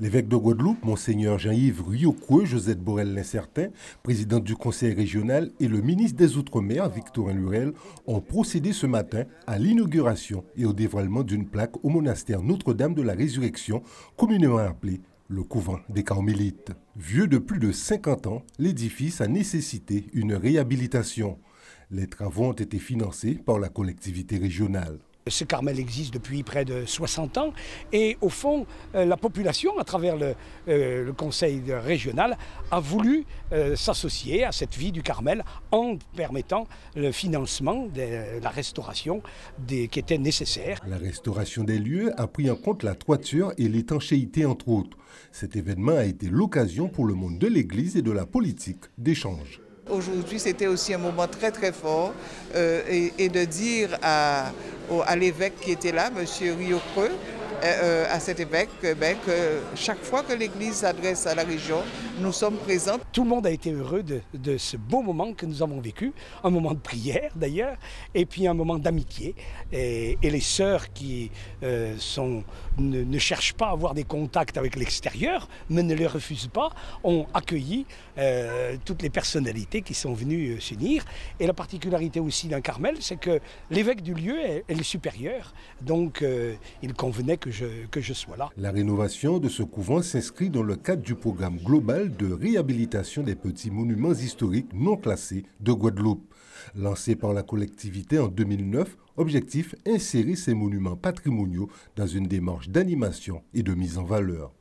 L'évêque de Guadeloupe, Monseigneur Jean-Yves Riocreux, Josette Borel-Lincertin, président du conseil régional, et le ministre des Outre-mer, Victorin Lurel, ont procédé ce matin à l'inauguration et au dévoilement d'une plaque au monastère Notre-Dame de la Résurrection, communément appelé le couvent des Carmélites. Vieux de plus de 50 ans, l'édifice a nécessité une réhabilitation. Les travaux ont été financés par la collectivité régionale. Ce Carmel existe depuis près de 60 ans et au fond, la population, à travers le conseil régional, a voulu s'associer à cette vie du Carmel en permettant le financement de la restauration qui était nécessaire. La restauration des lieux a pris en compte la toiture et l'étanchéité entre autres. Cet événement a été l'occasion pour le monde de l'Église et de la politique d'échange. Aujourd'hui, c'était aussi un moment très très fort et de dire à l'évêque qui était là, M. Riocreux, à cet évêque, que chaque fois que l'Église s'adresse à la région, nous sommes présents. Tout le monde a été heureux de ce beau moment que nous avons vécu, un moment de prière d'ailleurs, et puis un moment d'amitié. Et les sœurs qui ne cherchent pas à avoir des contacts avec l'extérieur, mais ne les refusent pas, ont accueilli toutes les personnalités qui sont venues s'unir. Et la particularité aussi d'un Carmel, c'est que l'évêque du lieu est le supérieur, donc il convenait que je sois là. La rénovation de ce couvent s'inscrit dans le cadre du programme global de réhabilitation des petits monuments historiques non classés de Guadeloupe. Lancé par la collectivité en 2009, objectif insérer ces monuments patrimoniaux dans une démarche d'animation et de mise en valeur.